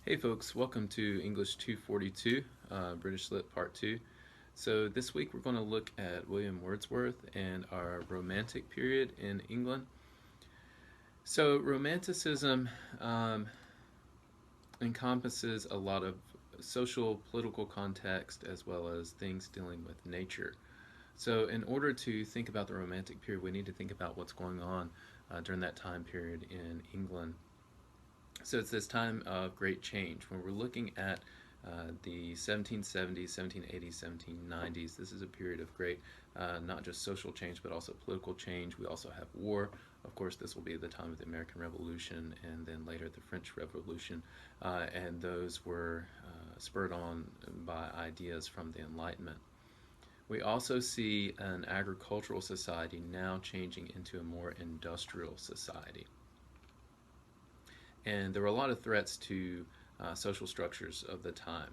Hey folks, welcome to English 242, British Lit Part 2. So this week we're going to look at William Wordsworth and our Romantic period in England. So Romanticism encompasses a lot of social, political context as well as things dealing with nature. So in order to think about the Romantic period, we need to think about what's going on during that time period in England. So it's this time of great change. When we're looking at the 1770s, 1780s, 1790s, this is a period of great, not just social change, but also political change. We also have war. Of course, this will be the time of the American Revolution and then later the French Revolution. And those were spurred on by ideas from the Enlightenment. We also see an agricultural society now changing into a more industrial society. And there were a lot of threats to social structures of the time.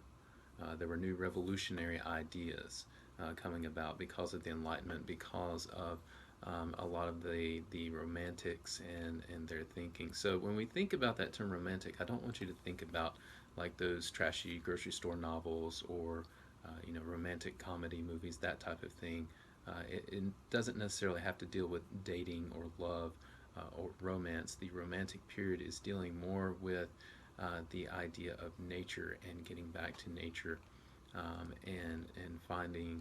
There were new revolutionary ideas coming about because of the Enlightenment, because of a lot of the romantics and their thinking. So when we think about that term romantic, I don't want you to think about like those trashy grocery store novels or romantic comedy movies, that type of thing. It doesn't necessarily have to deal with dating or love or romance. The Romantic period is dealing more with the idea of nature and getting back to nature and finding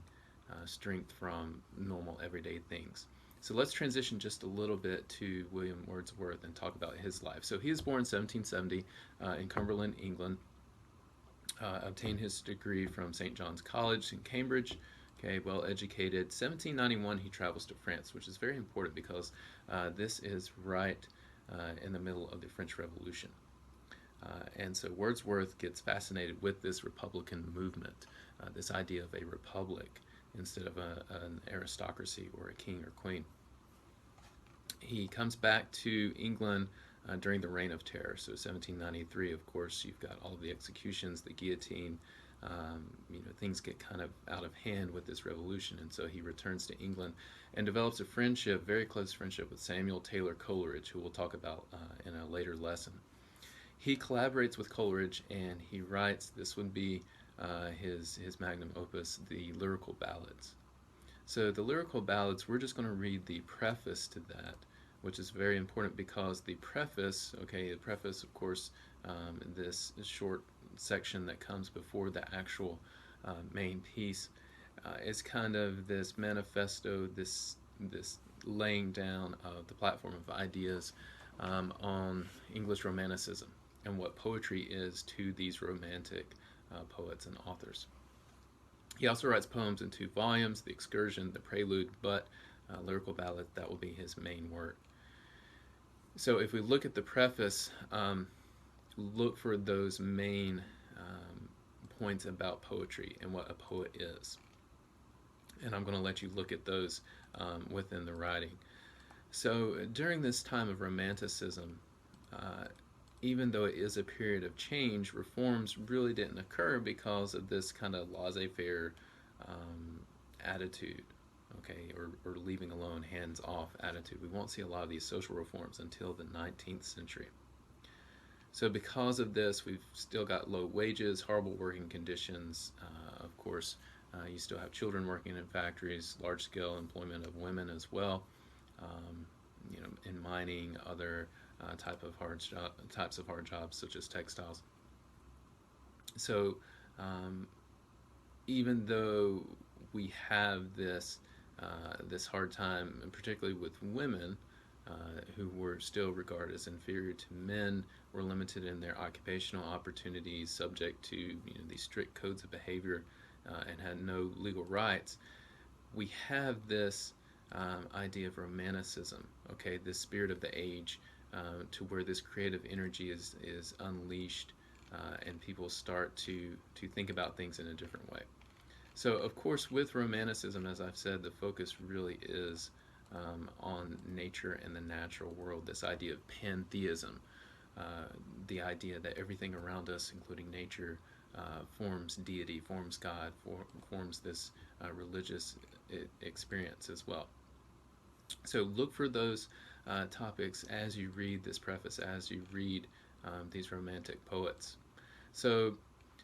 strength from normal everyday things. So let's transition just a little bit to William Wordsworth and talk about his life. So he was born in 1770 in Cumberland, England. Obtained his degree from St. John's College in Cambridge. Okay, well educated. 1791, he travels to France, which is very important because this is right in the middle of the French Revolution. And so Wordsworth gets fascinated with this Republican movement, this idea of a republic instead of an aristocracy or a king or queen. He comes back to England during the Reign of Terror. So 1793, of course, you've got all of the executions, the guillotine. Things get kind of out of hand with this revolution, and so he returns to England and develops a friendship, very close friendship, with Samuel Taylor Coleridge, who we'll talk about in a later lesson. He collaborates with Coleridge, and he writes. This would be his magnum opus, the Lyrical Ballads. So the Lyrical Ballads, we're just going to read the preface to that, which is very important because the preface, okay, the preface, of course, this short section that comes before the actual main piece, is kind of this manifesto, this laying down of the platform of ideas on English Romanticism and what poetry is to these romantic poets and authors. He also writes poems in two volumes, The Excursion, The Prelude, but Lyrical Ballad, that will be his main work. So if we look at the preface, look for those main points about poetry and what a poet is. And I'm going to let you look at those within the writing. So during this time of Romanticism, even though it is a period of change, reforms really didn't occur because of this kind of laissez-faire attitude, okay, or leaving alone, hands-off attitude. We won't see a lot of these social reforms until the 19th century. So because of this, we've still got low wages, horrible working conditions. Of course, you still have children working in factories, large-scale employment of women as well, in mining, other types of hard jobs such as textiles. So even though we have this hard time, and particularly with women who were still regarded as inferior to men, were limited in their occupational opportunities, subject to these strict codes of behavior, and had no legal rights. We have this idea of romanticism, okay, this spirit of the age, to where this creative energy is unleashed, and people start to think about things in a different way. So, of course, with romanticism, as I've said, the focus really is on nature and the natural world. This idea of pantheism, the idea that everything around us, including nature, forms deity, forms God, forms this religious experience as well. So look for those topics as you read this preface, as you read these romantic poets. So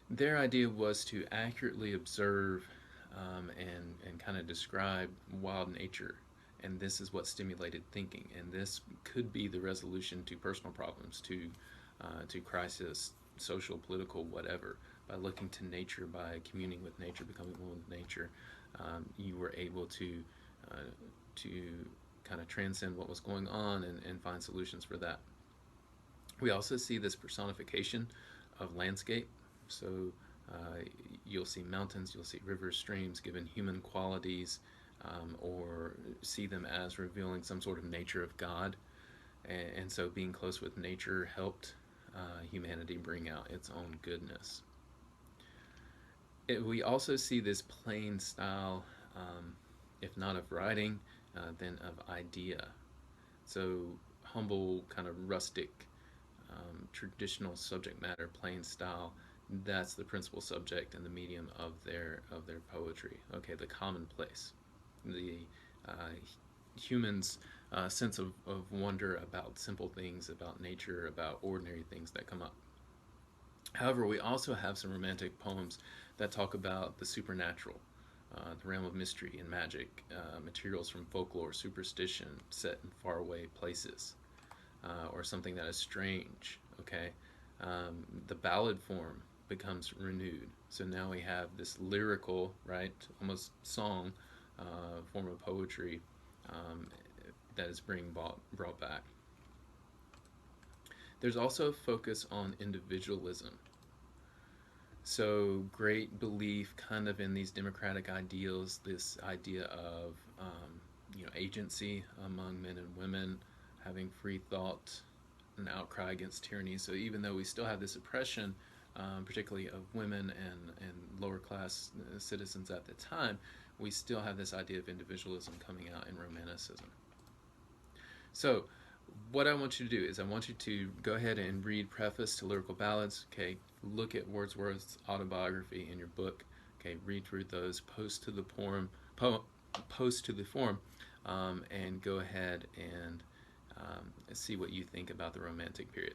their idea was to accurately observe and kind of describe wild nature. And this is what stimulated thinking. And this could be the resolution to personal problems, to crisis, social, political, whatever. By looking to nature, by communing with nature, becoming one with nature, you were able uh, to kind of transcend what was going on and find solutions for that. We also see this personification of landscape. So uh, you'll see mountains, you'll see rivers, streams given human qualities, or see them as revealing some sort of nature of God. And so being close with nature helped humanity bring out its own goodness. We also see this plain style, if not of writing, then of idea. So humble, kind of rustic, traditional subject matter, plain style. That's the principal subject and the medium of their poetry. Okay, the commonplace, the uh, humans' sense of wonder about simple things, about nature, about ordinary things that come up. However, we also have some romantic poems that talk about the supernatural, the realm of mystery and magic, materials from folklore, superstition set in faraway places, or something that is strange. Okay, the ballad form becomes renewed. So now we have this lyrical, right, almost song form of poetry um, that is being brought back. There's also a focus on individualism. So great belief kind of in these democratic ideals, this idea of agency among men and women, having free thought, an outcry against tyranny. So even though we still have this oppression, particularly of women and lower class citizens at the time, we still have this idea of individualism coming out in Romanticism. So what I want you to do is I want you to go ahead and read Preface to Lyrical Ballads. Okay, look at Wordsworth's autobiography in your book. Okay, read through those, post to the forum, and go ahead and see what you think about the Romantic period.